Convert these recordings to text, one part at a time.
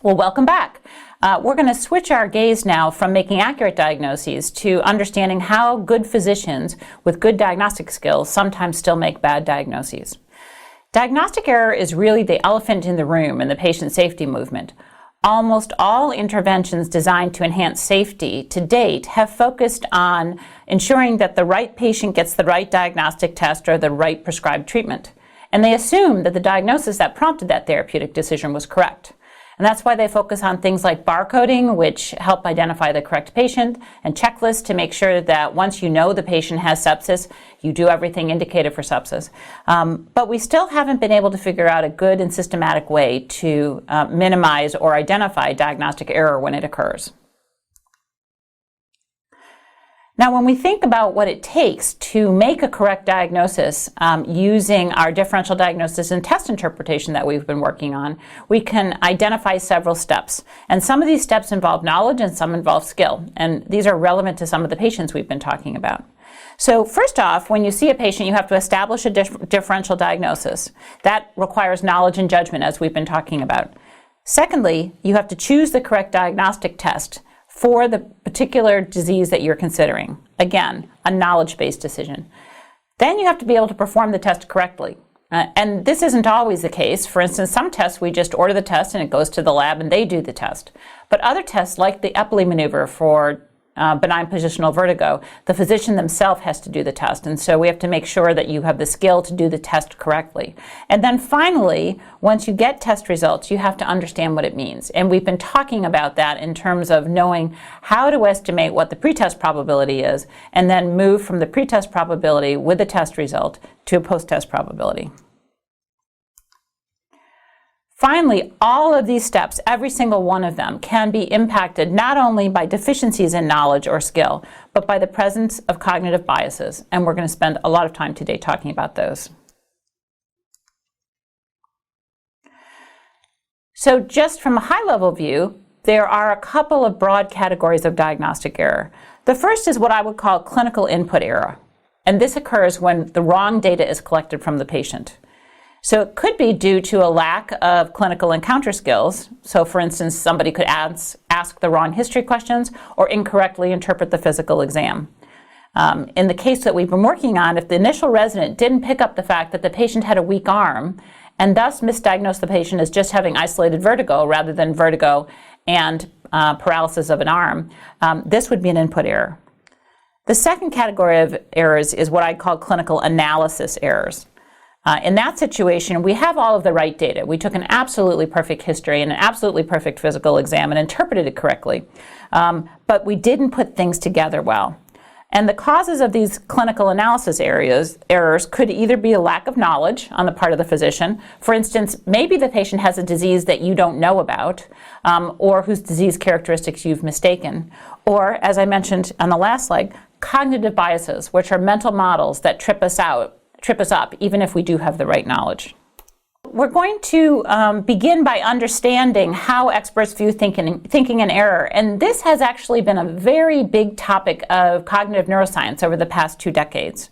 Well, welcome back. We're going to switch our gaze now from making accurate diagnoses to understanding how good physicians with good diagnostic skills sometimes still make bad diagnoses. Diagnostic error is really the elephant in the room in the patient safety movement. Almost all interventions designed to enhance safety to date have focused on ensuring that the right patient gets the right diagnostic test or the right prescribed treatment. And they assume that the diagnosis that prompted that therapeutic decision was correct. And that's why they focus on things like barcoding, which help identify the correct patient, and checklists to make sure that once you know the patient has sepsis, you do everything indicated for sepsis. But we still haven't been able to figure out a good and systematic way to minimize or identify diagnostic error when it occurs. Now, when we think about what it takes to make a correct diagnosis using our differential diagnosis and test interpretation that we've been working on, we can identify several steps. And some of these steps involve knowledge and some involve skill. And these are relevant to some of the patients we've been talking about. So first off, when you see a patient, you have to establish a differential diagnosis. That requires knowledge and judgment, as we've been talking about. Secondly, you have to choose the correct diagnostic test for the particular disease that you're considering. Again, a knowledge-based decision. Then you have to be able to perform the test correctly. And this isn't always the case. For instance, some tests, we just order the test and it goes to the lab and they do the test. But other tests, like the Epley maneuver for benign positional vertigo, the physician themselves has to do the test. And so we have to make sure that you have the skill to do the test correctly. And then finally, once you get test results, you have to understand what it means. And we've been talking about that in terms of knowing how to estimate what the pretest probability is, and then move from the pretest probability with the test result to a post-test probability. Finally, all of these steps, every single one of them, can be impacted not only by deficiencies in knowledge or skill, but by the presence of cognitive biases. And we're going to spend a lot of time today talking about those. So just from a high-level view, there are a couple of broad categories of diagnostic error. The first is what I would call clinical input error. And this occurs when the wrong data is collected from the patient. So it could be due to a lack of clinical encounter skills. So for instance, somebody could ask the wrong history questions or incorrectly interpret the physical exam. In the case that we've been working on, if the initial resident didn't pick up the fact that the patient had a weak arm and thus misdiagnosed the patient as just having isolated vertigo rather than vertigo and paralysis of an arm, this would be an input error. The second category of errors is what I call clinical analysis errors. In that situation, we have all of the right data. We took an absolutely perfect history and an absolutely perfect physical exam and interpreted it correctly, but we didn't put things together well. And the causes of these clinical analysis errors could either be a lack of knowledge on the part of the physician. For instance, maybe the patient has a disease that you don't know about, or whose disease characteristics you've mistaken. Or, as I mentioned on the last slide, cognitive biases, which are mental models that trip us up, even if we do have the right knowledge. We're going to begin by understanding how experts view thinking and error. And this has actually been a very big topic of cognitive neuroscience over the past 2 decades.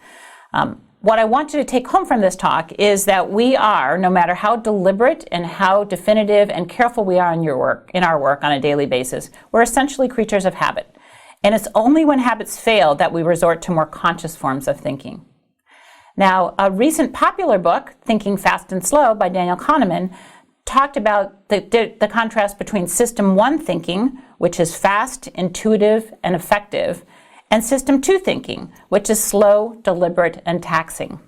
What I want you to take home from this talk is that we are, no matter how deliberate and how definitive and careful we are in our work on a daily basis, we're essentially creatures of habit. And it's only when habits fail that we resort to more conscious forms of thinking. Now, a recent popular book, Thinking Fast and Slow by Daniel Kahneman, talked about the contrast between System 1 thinking, which is fast, intuitive, and effective, and System 2 thinking, which is slow, deliberate, and taxing.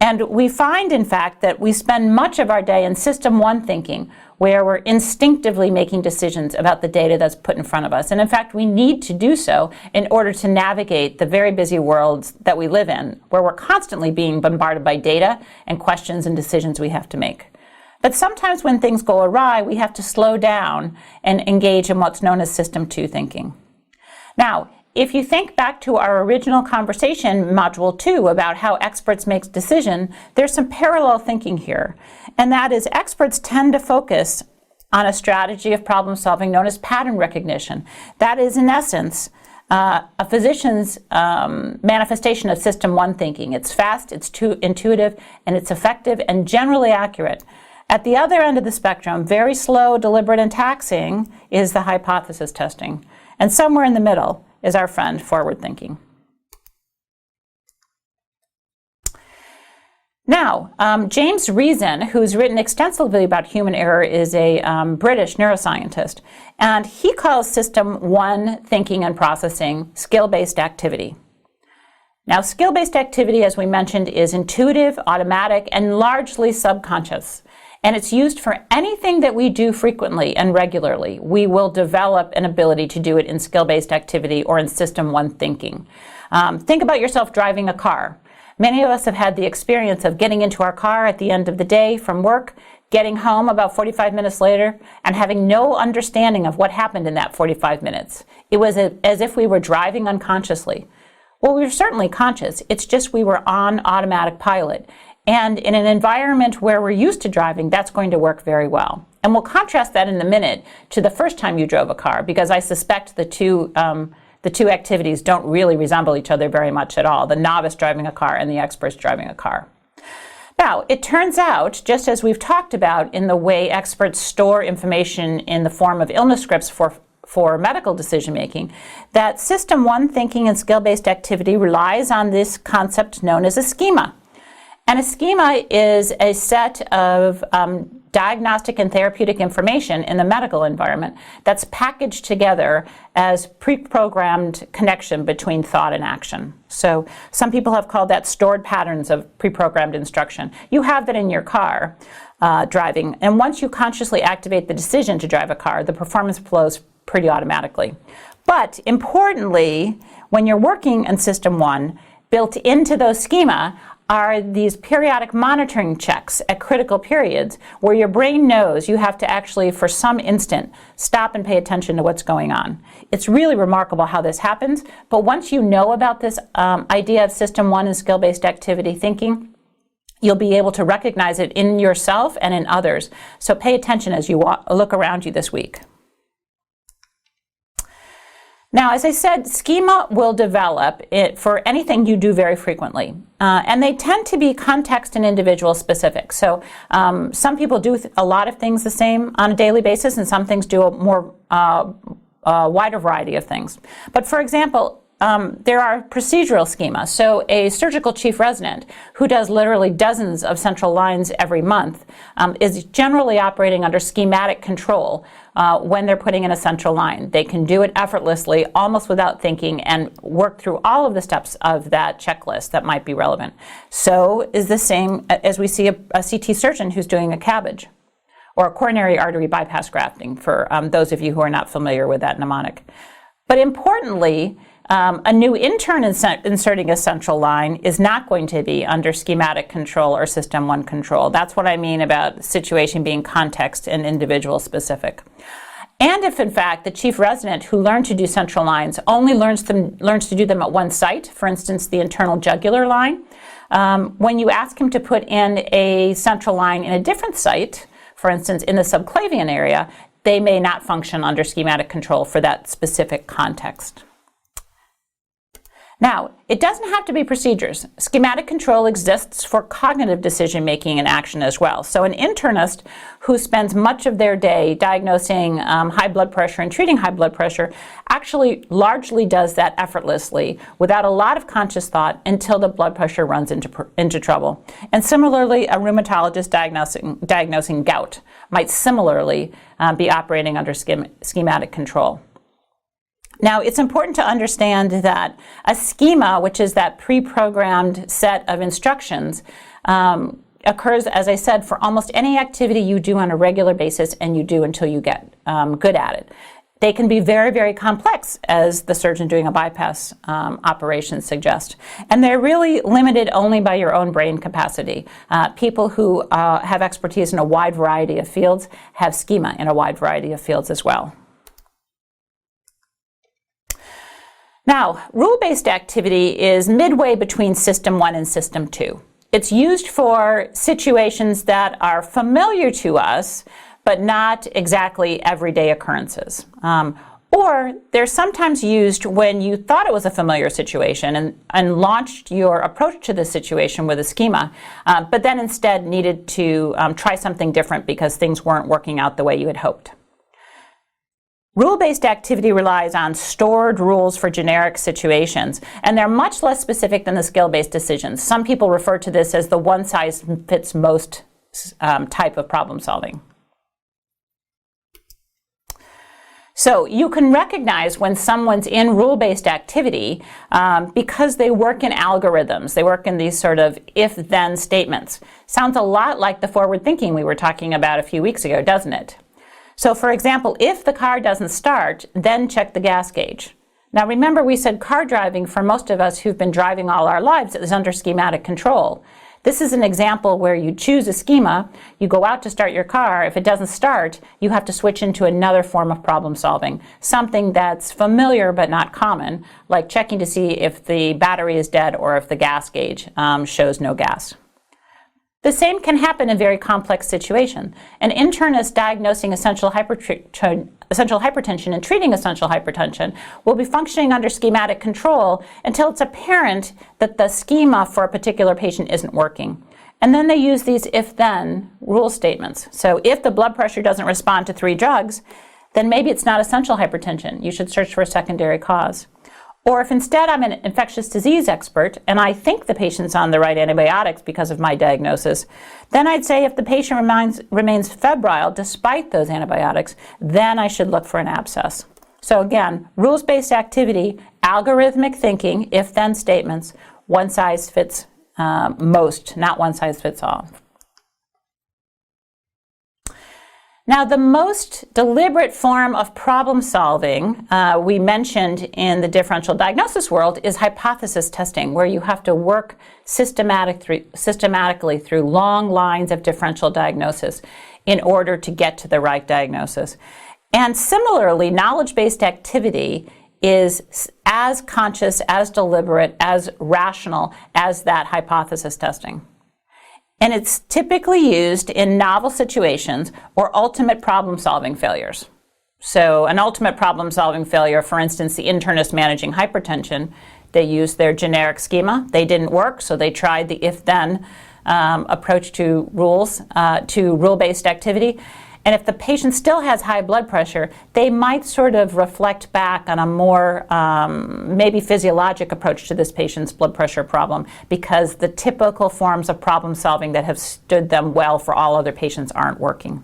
And we find, in fact, that we spend much of our day in System 1 thinking, where we're instinctively making decisions about the data that's put in front of us. And in fact, we need to do so in order to navigate the very busy world that we live in, where we're constantly being bombarded by data and questions and decisions we have to make. But sometimes when things go awry, we have to slow down and engage in what's known as System 2 thinking. Now, if you think back to our original conversation, Module 2, about how experts make decisions, there's some parallel thinking here. And that is, experts tend to focus on a strategy of problem solving known as pattern recognition. That is, in essence, a physician's manifestation of System 1 thinking. It's fast, it's intuitive, and it's effective and generally accurate. At the other end of the spectrum, very slow, deliberate, and taxing is the hypothesis testing. And somewhere in the middle is our friend, forward thinking. Now, James Reason, who's written extensively about human error, is a British neuroscientist, and he calls System 1 thinking and processing skill-based activity. Now, skill-based activity, as we mentioned, is intuitive, automatic, and largely subconscious. And it's used for anything that we do frequently and regularly. We will develop an ability to do it in skill-based activity or in System 1 thinking. Think about yourself driving a car. Many of us have had the experience of getting into our car at the end of the day from work, getting home about 45 minutes later, and having no understanding of what happened in that 45 minutes. It was as if we were driving unconsciously. Well, we were certainly conscious. It's just we were on automatic pilot. And in an environment where we're used to driving, that's going to work very well. And we'll contrast that in a minute to the first time you drove a car, because I suspect the two activities don't really resemble each other very much at all, the novice driving a car and the experts driving a car. Now, it turns out, just as we've talked about in the way experts store information in the form of illness scripts for medical decision-making, that System 1 thinking and skill-based activity relies on this concept known as a schema. And a schema is a set of diagnostic and therapeutic information in the medical environment that's packaged together as pre-programmed connection between thought and action. So some people have called that stored patterns of pre-programmed instruction. You have that in your car driving, and once you consciously activate the decision to drive a car, the performance flows pretty automatically. But importantly, when you're working in System 1, built into those schema are these periodic monitoring checks at critical periods where your brain knows you have to actually, for some instant, stop and pay attention to what's going on. It's really remarkable how this happens, but once you know about this idea of System 1 and skill-based activity thinking, you'll be able to recognize it in yourself and in others. So pay attention as you look around you this week. Now, as I said, schema will develop for anything you do very frequently, and they tend to be context and individual specific. So some people do a lot of things the same on a daily basis, and some things do a more wider variety of things. But for example, there are procedural schemas. So a surgical chief resident who does literally dozens of central lines every month is generally operating under schematic control when they're putting in a central line. They can do it effortlessly, almost without thinking, and work through all of the steps of that checklist that might be relevant. So is the same as we see a CT surgeon who's doing a CABG or a coronary artery bypass grafting, for those of you who are not familiar with that mnemonic. But importantly, a new intern inserting a central line is not going to be under schematic control or System 1 control. That's what I mean about situation being context and individual specific. And if, in fact, the chief resident who learned to do central lines only learns to do them at one site, for instance, the internal jugular line, when you ask him to put in a central line in a different site, for instance, in the subclavian area, they may not function under schematic control for that specific context. Now, it doesn't have to be procedures. Schematic control exists for cognitive decision-making and action as well. So an internist who spends much of their day diagnosing high blood pressure and treating high blood pressure actually largely does that effortlessly without a lot of conscious thought until the blood pressure runs into trouble. And similarly, a rheumatologist diagnosing gout might similarly be operating under schematic control. Now, it's important to understand that a schema, which is that pre-programmed set of instructions, occurs, as I said, for almost any activity you do on a regular basis and you do until you get good at it. They can be very, very complex, as the surgeon doing a bypass operation suggests. And they're really limited only by your own brain capacity. People who have expertise in a wide variety of fields have schema in a wide variety of fields as well. Now, rule-based activity is midway between System 1 and System 2. It's used for situations that are familiar to us, but not exactly everyday occurrences. Or they're sometimes used when you thought it was a familiar situation and launched your approach to the situation with a schema, but then instead needed to try something different because things weren't working out the way you had hoped. Rule-based activity relies on stored rules for generic situations, and they're much less specific than the skill-based decisions. Some people refer to this as the one-size-fits-most type of problem solving. So you can recognize when someone's in rule-based activity because they work in algorithms. They work in these sort of if-then statements. Sounds a lot like the forward thinking we were talking about a few weeks ago, doesn't it? So for example, if the car doesn't start, then check the gas gauge. Now remember, we said car driving for most of us who've been driving all our lives is under schematic control. This is an example where you choose a schema, you go out to start your car. If it doesn't start, you have to switch into another form of problem solving, something that's familiar but not common, like checking to see if the battery is dead or if the gas gauge shows no gas. The same can happen in very complex situations. An internist diagnosing essential hypertension and treating essential hypertension will be functioning under schematic control until it's apparent that the schema for a particular patient isn't working. And then they use these if-then rule statements. So if the blood pressure doesn't respond to 3 drugs, then maybe it's not essential hypertension. You should search for a secondary cause. Or if instead I'm an infectious disease expert and I think the patient's on the right antibiotics because of my diagnosis, then I'd say if the patient remains febrile despite those antibiotics, then I should look for an abscess. So again, rules-based activity, algorithmic thinking, if-then statements, one size fits most, not one size fits all. Now, the most deliberate form of problem solving we mentioned in the differential diagnosis world is hypothesis testing, where you have to work systematically through long lines of differential diagnosis in order to get to the right diagnosis. And similarly, knowledge-based activity is as conscious, as deliberate, as rational as that hypothesis testing. And it's typically used in novel situations or ultimate problem-solving failures. So an ultimate problem-solving failure, for instance, the internist managing hypertension, they used their generic schema. They didn't work, so they tried the if-then approach to rule-based activity. And if the patient still has high blood pressure, they might sort of reflect back on a more maybe physiologic approach to this patient's blood pressure problem, because the typical forms of problem solving that have stood them well for all other patients aren't working.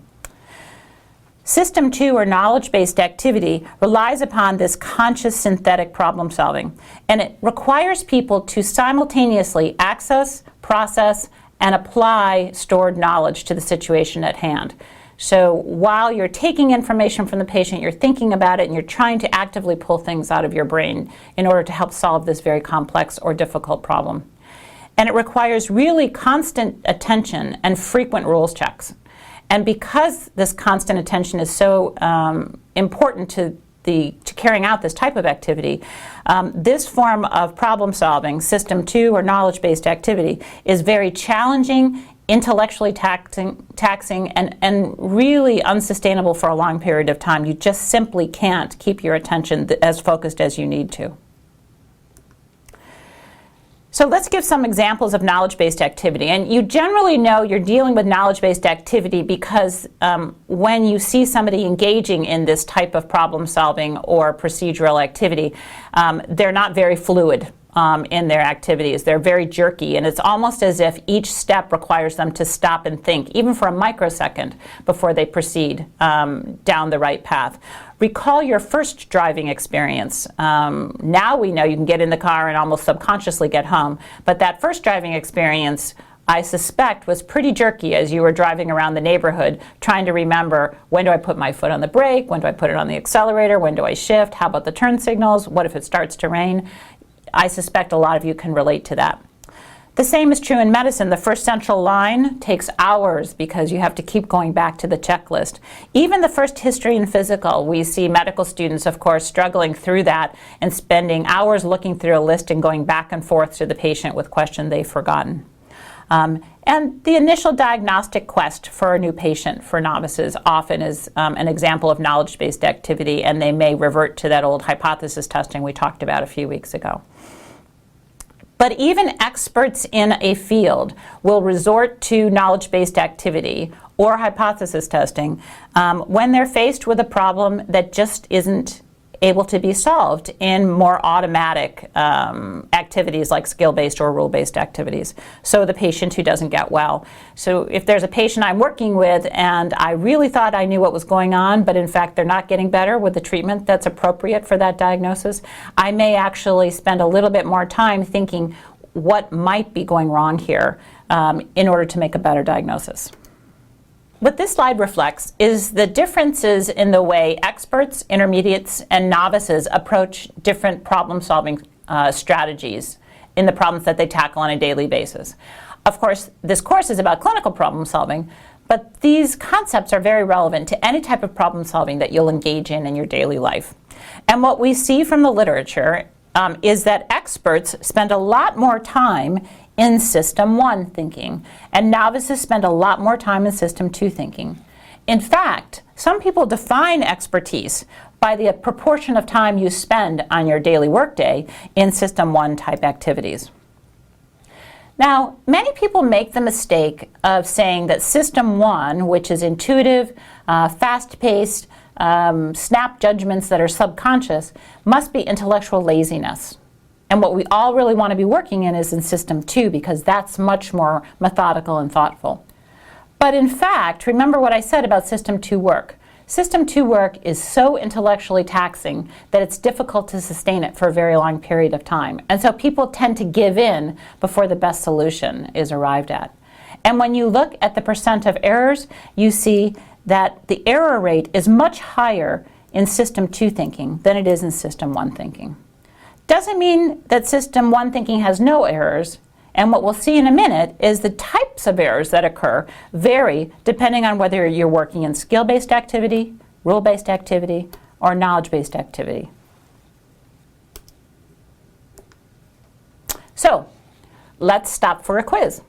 System 2, or knowledge-based activity, relies upon this conscious synthetic problem solving, and it requires people to simultaneously access, process, and apply stored knowledge to the situation at hand. So while you're taking information from the patient, you're thinking about it, and you're trying to actively pull things out of your brain in order to help solve this very complex or difficult problem. And it requires really constant attention and frequent rules checks. And because this constant attention is so important to carrying out this type of activity, this form of problem solving, system 2 or knowledge-based activity, is very challenging, intellectually taxing and really unsustainable for a long period of time. You just simply can't keep your attention as focused as you need to. So let's give some examples of knowledge-based activity. And you generally know you're dealing with knowledge-based activity because when you see somebody engaging in this type of problem solving or procedural activity, they're not very fluid in their activities. They're very jerky, and it's almost as if each step requires them to stop and think, even for a microsecond, before they proceed down the right path. Recall your first driving experience. Now we know you can get in the car and almost subconsciously get home, but that first driving experience, I suspect, was pretty jerky as you were driving around the neighborhood trying to remember, when do I put my foot on the brake, when do I put it on the accelerator, when do I shift, how about the turn signals, what if it starts to rain? I suspect a lot of you can relate to that. The same is true in medicine. The first central line takes hours because you have to keep going back to the checklist. Even the first history and physical, we see medical students, of course, struggling through that and spending hours looking through a list and going back and forth to the patient with questions they've forgotten. And And the initial diagnostic quest for a new patient for novices often is an example of knowledge-based activity, and they may revert to that old hypothesis testing we talked about a few weeks ago. But even experts in a field will resort to knowledge-based activity or hypothesis testing when they're faced with a problem that just isn't able to be solved in more automatic activities like skill-based or rule-based activities. So the patient who doesn't get well. So if there's a patient I'm working with and I really thought I knew what was going on, but in fact they're not getting better with the treatment that's appropriate for that diagnosis, I may actually spend a little bit more time thinking what might be going wrong here in order to make a better diagnosis. What this slide reflects is the differences in the way experts, intermediates, and novices approach different problem-solving strategies in the problems that they tackle on a daily basis. Of course, this course is about clinical problem-solving, but these concepts are very relevant to any type of problem-solving that you'll engage in your daily life. And what we see from the literature is that experts spend a lot more time in System 1 thinking, and novices spend a lot more time in System 2 thinking. In fact, some people define expertise by the proportion of time you spend on your daily workday in System 1 type activities. Now, many people make the mistake of saying that System 1, which is intuitive, fast-paced, snap judgments that are subconscious, must be intellectual laziness. And what we all really want to be working in is in System 2, because that's much more methodical and thoughtful. But in fact, remember what I said about System 2 work. System 2 work is so intellectually taxing that it's difficult to sustain it for a very long period of time. And so people tend to give in before the best solution is arrived at. And when you look at the percent of errors, you see that the error rate is much higher in System 2 thinking than it is in System 1 thinking. Doesn't mean that System 1 thinking has no errors, and what we'll see in a minute is the types of errors that occur vary depending on whether you're working in skill-based activity, rule-based activity, or knowledge-based activity. So, let's stop for a quiz.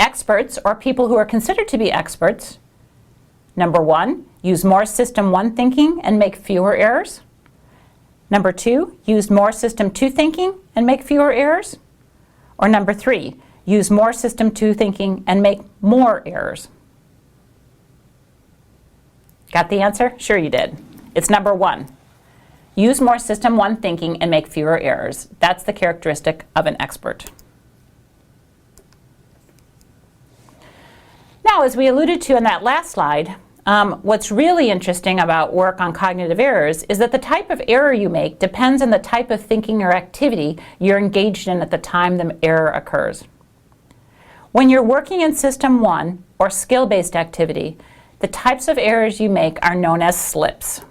Experts, or people who are considered to be experts, number 1, use more System 1 thinking and make fewer errors. Number 2, use more System 2 thinking and make fewer errors. Or number 3, use more System 2 thinking and make more errors. Got the answer? Sure you did. It's number 1. Use more System 1 thinking and make fewer errors. That's the characteristic of an expert. Now, as we alluded to in that last slide, what's really interesting about work on cognitive errors is that the type of error you make depends on the type of thinking or activity you're engaged in at the time the error occurs. When you're working in System 1 or skill-based activity, the types of errors you make are known as slips.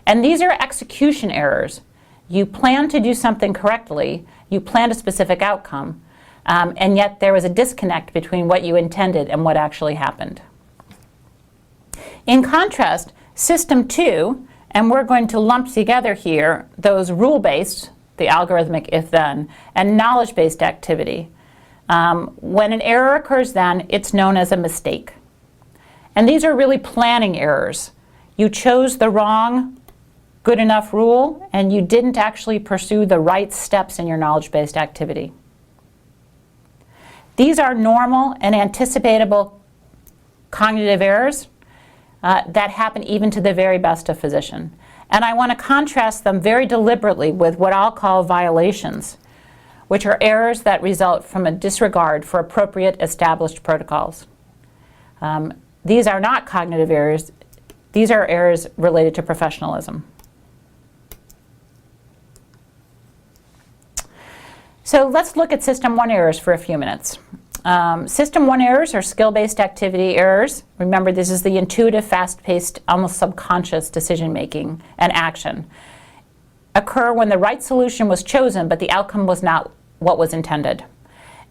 And these are execution errors. You plan to do something correctly, you planned a specific outcome, and yet there was a disconnect between what you intended and what actually happened. In contrast, System 2, and we're going to lump together here those rule-based, the algorithmic if-then, and knowledge-based activity. When an error occurs then, it's known as a mistake. And these are really planning errors. You chose the wrong good enough rule, and you didn't actually pursue the right steps in your knowledge-based activity. These are normal and anticipatable cognitive errors that happen even to the very best of physicians. And I want to contrast them very deliberately with what I'll call violations, which are errors that result from a disregard for appropriate established protocols. These are not cognitive errors. These are errors related to professionalism. So let's look at System 1 errors for a few minutes. System 1 errors are skill-based activity errors. Remember, this is the intuitive, fast-paced, almost subconscious decision-making and action. Occur when the right solution was chosen, but the outcome was not what was intended.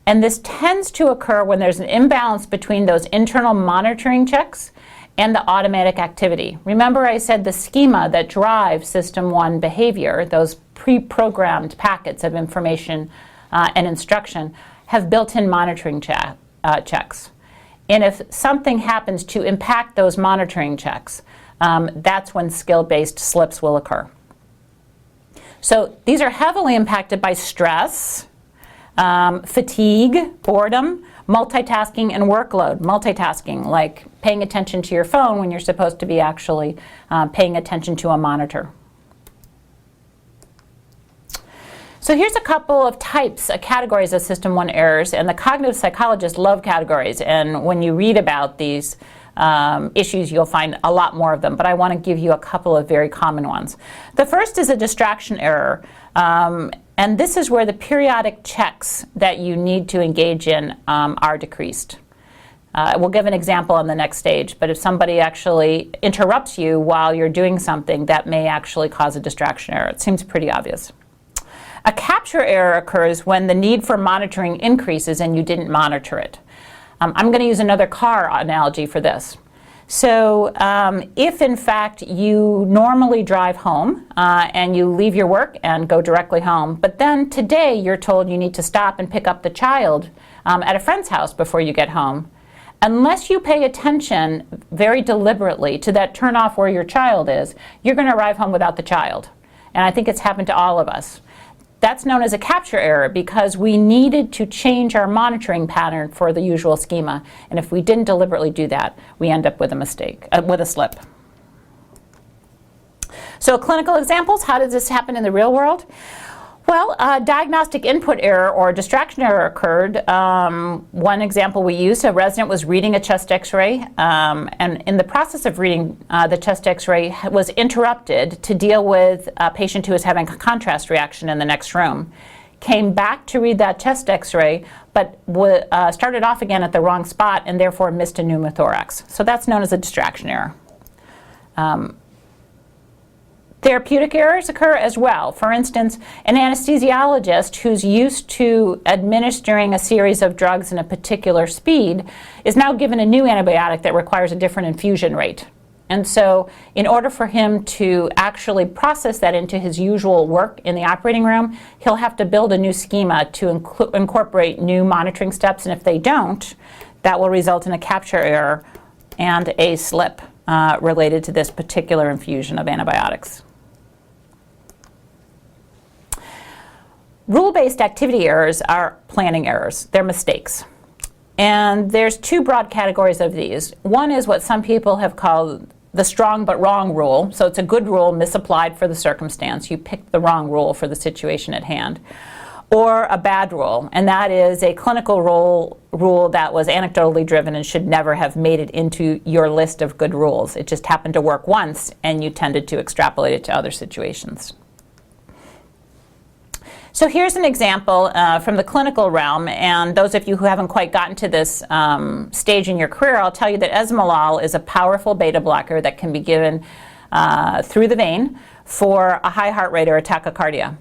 And this tends to occur when there's an imbalance between those internal monitoring checks and the automatic activity. Remember I said the schema that drives System 1 behavior, those pre-programmed packets of information and instruction, have built-in monitoring checks. And if something happens to impact those monitoring checks, that's when skill-based slips will occur. So these are heavily impacted by stress, fatigue, boredom, multitasking, and workload. Multitasking, like paying attention to your phone when you're supposed to be actually paying attention to a monitor. So here's a couple of types, categories of System 1 errors, and the cognitive psychologists love categories, and when you read about these issues, you'll find a lot more of them, but I want to give you a couple of very common ones. The first is a distraction error, and this is where the periodic checks that you need to engage in are decreased. We'll give an example on the next stage, but if somebody actually interrupts you while you're doing something, that may actually cause a distraction error. It seems pretty obvious. A capture error occurs when the need for monitoring increases and you didn't monitor it. I'm going to use another car analogy for this. So if in fact you normally drive home and you leave your work and go directly home, but then today you're told you need to stop and pick up the child at a friend's house before you get home, unless you pay attention very deliberately to that turnoff where your child is, you're going to arrive home without the child. And I think it's happened to all of us. That's known as a capture error because we needed to change our monitoring pattern for the usual schema. And if we didn't deliberately do that, we end up with a mistake, with a slip. So clinical examples, how does this happen in the real world? Well, diagnostic input error or distraction error occurred. One example we used, a resident was reading a chest x-ray, and in the process of reading the chest x-ray was interrupted to deal with a patient who was having a contrast reaction in the next room. Came back to read that chest x-ray, but started off again at the wrong spot and therefore missed a pneumothorax. So that's known as a distraction error. Therapeutic errors occur as well. For instance, an anesthesiologist who's used to administering a series of drugs in a particular speed is now given a new antibiotic that requires a different infusion rate. And so in order for him to actually process that into his usual work in the operating room, he'll have to build a new schema to incorporate new monitoring steps, and if they don't, that will result in a capture error and a slip related to this particular infusion of antibiotics. Rule-based activity errors are planning errors. They're mistakes. And there's two broad categories of these. One is what some people have called the strong but wrong rule. So it's a good rule misapplied for the circumstance. You picked the wrong rule for the situation at hand. Or a bad rule, and that is a clinical rule that was anecdotally driven and should never have made it into your list of good rules. It just happened to work once, and you tended to extrapolate it to other situations. So here's an example from the clinical realm, and those of you who haven't quite gotten to this stage in your career, I'll tell you that esmolol is a powerful beta blocker that can be given through the vein for a high heart rate or a tachycardia.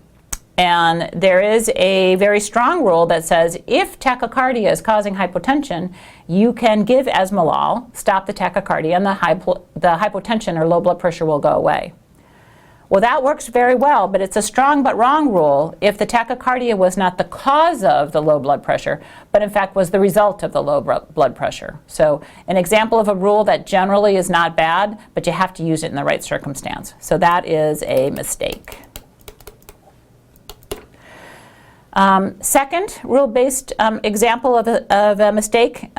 And there is a very strong rule that says if tachycardia is causing hypotension, you can give esmolol, stop the tachycardia, and the hypotension or low blood pressure will go away. Well, that works very well, but it's a strong but wrong rule if the tachycardia was not the cause of the low blood pressure, but in fact was the result of the low blood pressure. So an example of a rule that generally is not bad, but you have to use it in the right circumstance. So that is a mistake. Second rule-based example of a mistake,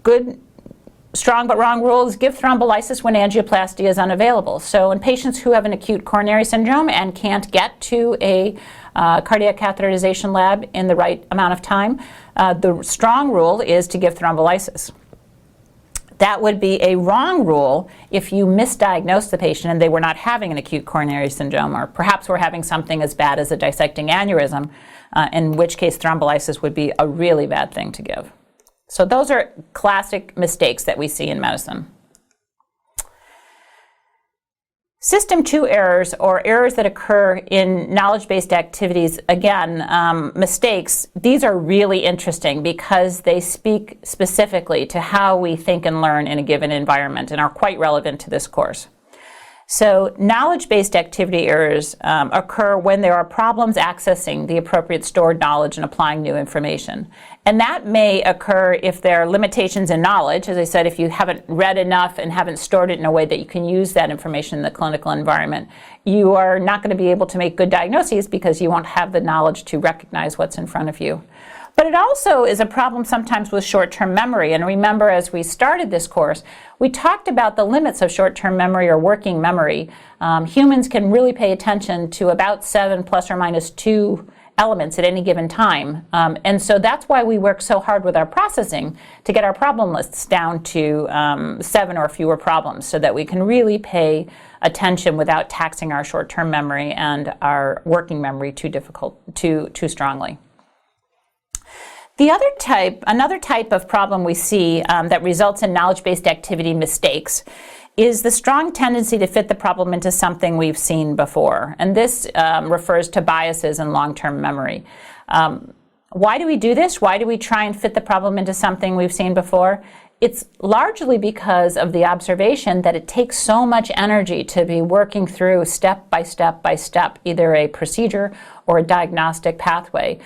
good, strong but wrong rules, give thrombolysis when angioplasty is unavailable. So in patients who have an acute coronary syndrome and can't get to a cardiac catheterization lab in the right amount of time, the strong rule is to give thrombolysis. That would be a wrong rule if you misdiagnosed the patient and they were not having an acute coronary syndrome, or perhaps were having something as bad as a dissecting aneurysm, in which case thrombolysis would be a really bad thing to give. So those are classic mistakes that we see in medicine. System 2 errors, or errors that occur in knowledge-based activities, again, mistakes, these are really interesting because they speak specifically to how we think and learn in a given environment and are quite relevant to this course. So knowledge-based activity errors occur when there are problems accessing the appropriate stored knowledge and applying new information. And that may occur if there are limitations in knowledge. As I said, if you haven't read enough and haven't stored it in a way that you can use that information in the clinical environment, you are not going to be able to make good diagnoses because you won't have the knowledge to recognize what's in front of you. But it also is a problem sometimes with short-term memory. And remember, as we started this course, we talked about the limits of short-term memory or working memory. Humans can really pay attention to about 7 plus or minus 2 elements at any given time. And so that's why we work so hard with our processing to get our problem lists down to 7 or fewer problems so that we can really pay attention without taxing our short-term memory and our working memory too strongly. Another type of problem we see that results in knowledge-based activity mistakes is the strong tendency to fit the problem into something we've seen before. And this refers to biases in long-term memory. Why do we do this? Why do we try and fit the problem into something we've seen before? It's largely because of the observation that it takes so much energy to be working through step by step by step, either a procedure or a diagnostic pathway.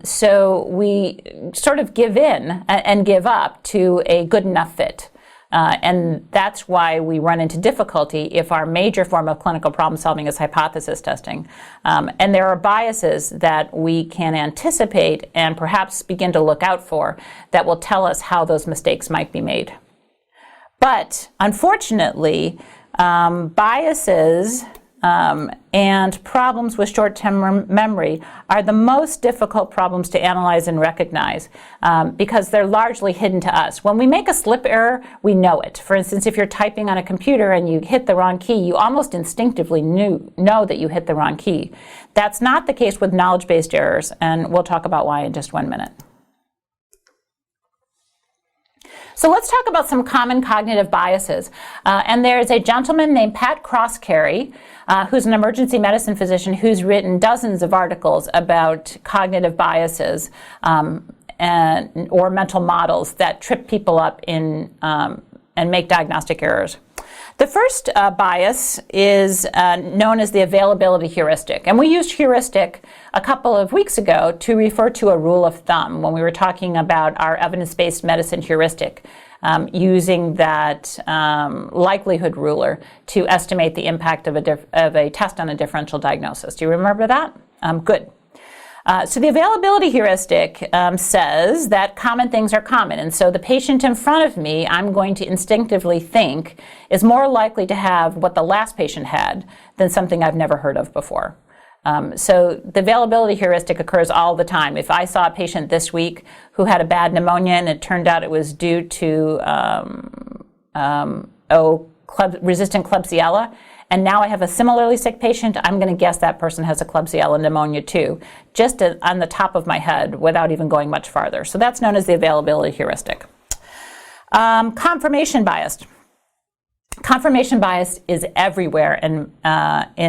So we sort of give in and give up to a good enough fit. And that's why we run into difficulty if our major form of clinical problem solving is hypothesis testing. And there are biases that we can anticipate and perhaps begin to look out for that will tell us how those mistakes might be made. But unfortunately, biases and problems with short-term memory are the most difficult problems to analyze and recognize because they're largely hidden to us. When we make a slip error, we know it. For instance, if you're typing on a computer and you hit the wrong key, you almost instinctively know that you hit the wrong key. That's not the case with knowledge-based errors, and we'll talk about why in just 1 minute. So let's talk about some common cognitive biases. And there's a gentleman named Pat Crosscarry, who's an emergency medicine physician who's written dozens of articles about cognitive biases or mental models that trip people up and make diagnostic errors. The first bias is known as the availability heuristic. And we used heuristic a couple of weeks ago to refer to a rule of thumb when we were talking about our evidence-based medicine heuristic, using that likelihood ruler to estimate the impact of a test on a differential diagnosis. Do you remember that? Good. So the availability heuristic says that common things are common. And so the patient in front of me, I'm going to instinctively think, is more likely to have what the last patient had than something I've never heard of before. So the availability heuristic occurs all the time. If I saw a patient this week who had a bad pneumonia and it turned out it was due to resistant Klebsiella, and now I have a similarly sick patient, I'm going to guess that person has a Klebsiella pneumonia too, just on the top of my head without even going much farther. So that's known as the availability heuristic. Confirmation bias. Confirmation bias is everywhere in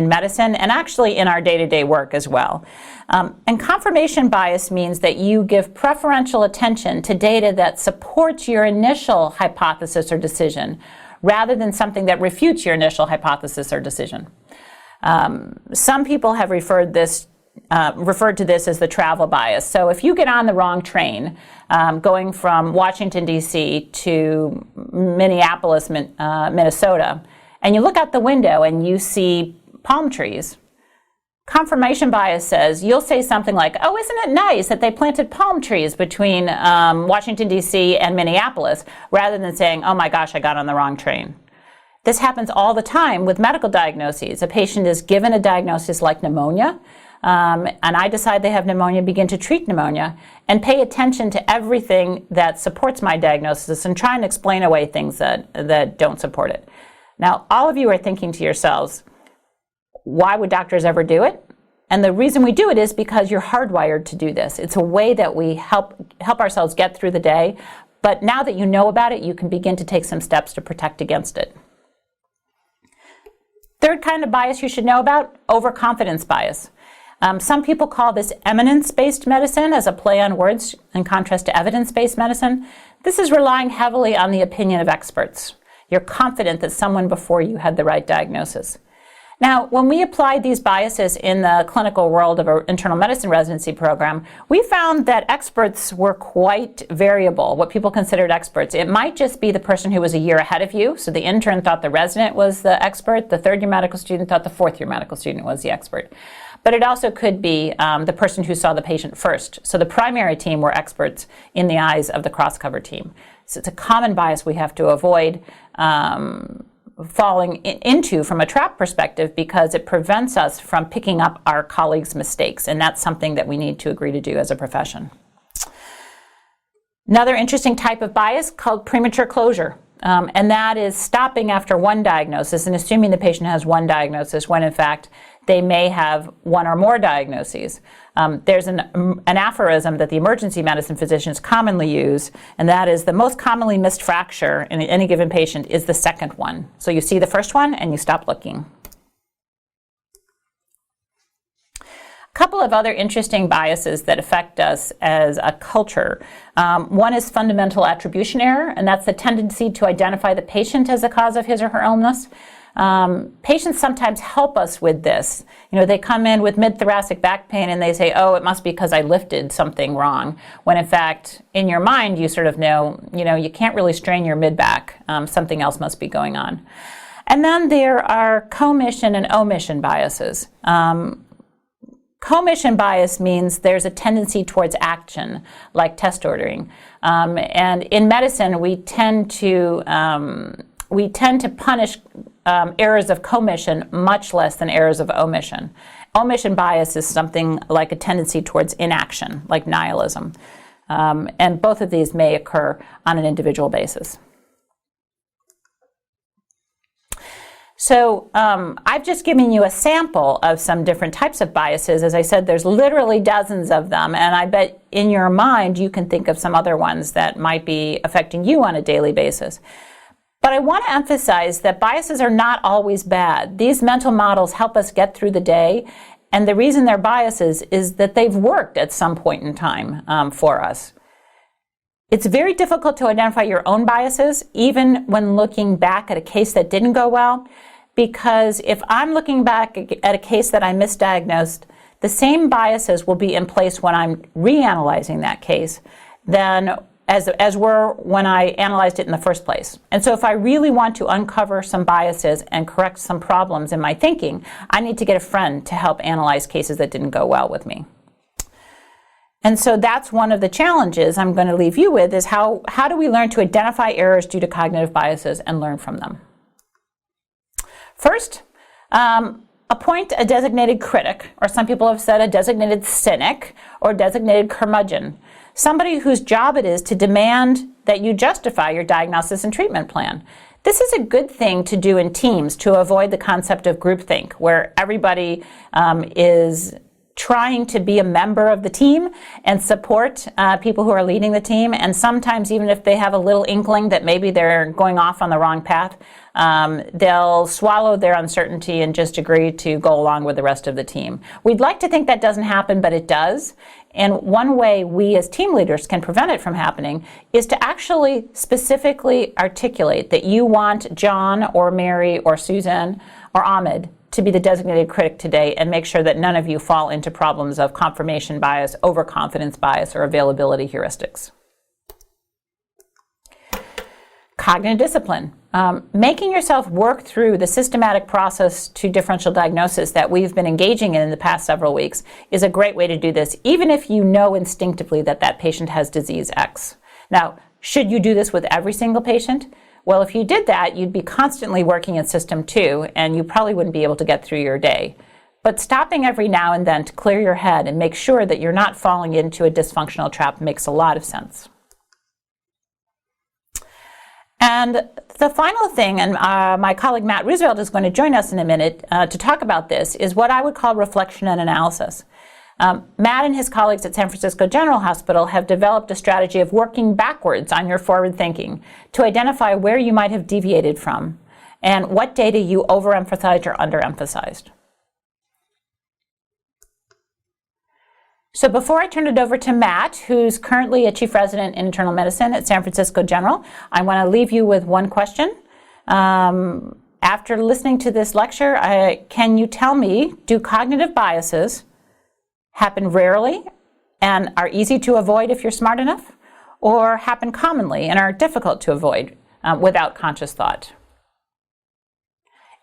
medicine and actually in our day-to-day work as well. And confirmation bias means that you give preferential attention to data that supports your initial hypothesis or decision rather than something that refutes your initial hypothesis or decision. Some people have referred to this as the travel bias. So if you get on the wrong train, going from Washington, D.C. to Minneapolis, Minnesota, and you look out the window and you see palm trees, confirmation bias says, you'll say something like, oh, isn't it nice that they planted palm trees between Washington, D.C. and Minneapolis, rather than saying, oh my gosh, I got on the wrong train. This happens all the time with medical diagnoses. A patient is given a diagnosis like pneumonia, and I decide they have pneumonia, begin to treat pneumonia, and pay attention to everything that supports my diagnosis and try and explain away things that don't support it. Now, all of you are thinking to yourselves, why would doctors ever do it? And the reason we do it is because you're hardwired to do this. It's a way that we help ourselves get through the day, but now that you know about it, you can begin to take some steps to protect against it. Third kind of bias you should know about, overconfidence bias. Some people call this eminence-based medicine as a play on words in contrast to evidence-based medicine. This is relying heavily on the opinion of experts. You're confident that someone before you had the right diagnosis. Now, when we applied these biases in the clinical world of our internal medicine residency program, we found that experts were quite variable, what people considered experts. It might just be the person who was a year ahead of you. So the intern thought the resident was the expert. The third-year medical student thought the fourth-year medical student was the expert. But it also could be the person who saw the patient first. So the primary team were experts in the eyes of the cross-cover team. So it's a common bias we have to avoid falling into from a trap perspective, because it prevents us from picking up our colleagues' mistakes, and that's something that we need to agree to do as a profession. Another interesting type of bias called premature closure, and that is stopping after one diagnosis and assuming the patient has one diagnosis when in fact they may have one or more diagnoses. There's an aphorism that the emergency medicine physicians commonly use, and that is the most commonly missed fracture in any given patient is the second one. So you see the first one and you stop looking. A couple of other interesting biases that affect us as a culture. One is fundamental attribution error, and that's the tendency to identify the patient as the cause of his or her illness. Patients sometimes help us with this. You know, they come in with mid-thoracic back pain and they say, oh, it must be because I lifted something wrong. When in fact, in your mind, you sort of know, you can't really strain your mid-back. Something else must be going on. And then there are commission and omission biases. Commission bias means there's a tendency towards action, like test ordering. And in medicine, we tend to punish errors of commission much less than errors of omission. Omission bias is something like a tendency towards inaction, like nihilism. And both of these may occur on an individual basis. So I've just given you a sample of some different types of biases. As I said, there's literally dozens of them, and I bet in your mind you can think of some other ones that might be affecting you on a daily basis. But I want to emphasize that biases are not always bad. These mental models help us get through the day, and the reason they're biases is that they've worked at some point in time for us. It's very difficult to identify your own biases, even when looking back at a case that didn't go well, because if I'm looking back at a case that I misdiagnosed, the same biases will be in place when I'm reanalyzing that case than as were when I analyzed it in the first place. And so if I really want to uncover some biases and correct some problems in my thinking, I need to get a friend to help analyze cases that didn't go well with me. And so that's one of the challenges I'm going to leave you with, is how do we learn to identify errors due to cognitive biases and learn from them? First, appoint a designated critic, or some people have said a designated cynic or designated curmudgeon, somebody whose job it is to demand that you justify your diagnosis and treatment plan. This is a good thing to do in teams to avoid the concept of groupthink, where everybody is trying to be a member of the team and support people who are leading the team. And sometimes even if they have a little inkling that maybe they're going off on the wrong path, they'll swallow their uncertainty and just agree to go along with the rest of the team. We'd like to think that doesn't happen, but it does. And one way we as team leaders can prevent it from happening is to actually specifically articulate that you want John or Mary or Susan or Ahmed to be the designated critic today, and make sure that none of you fall into problems of confirmation bias, overconfidence bias, or availability heuristics. Cognitive discipline. Making yourself work through the systematic process to differential diagnosis that we've been engaging in the past several weeks is a great way to do this, even if you know instinctively that that patient has disease X. Now, should you do this with every single patient? Well, if you did that, you'd be constantly working in System 2, and you probably wouldn't be able to get through your day. But stopping every now and then to clear your head and make sure that you're not falling into a dysfunctional trap makes a lot of sense. And the final thing, and my colleague Matt Roosevelt is going to join us in a minute to talk about this, is what I would call reflection and analysis. Matt and his colleagues at San Francisco General Hospital have developed a strategy of working backwards on your forward thinking to identify where you might have deviated from and what data you overemphasized or underemphasized. So before I turn it over to Matt, who's currently a chief resident in internal medicine at San Francisco General, I want to leave you with one question. After listening to this lecture, can you tell me, do cognitive biases happen rarely and are easy to avoid if you're smart enough, or happen commonly and are difficult to avoid without conscious thought?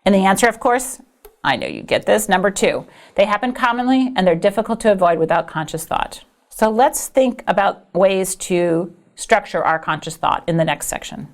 And the answer, of course, I know you get this, number 2. They happen commonly and they're difficult to avoid without conscious thought. So let's think about ways to structure our conscious thought in the next section.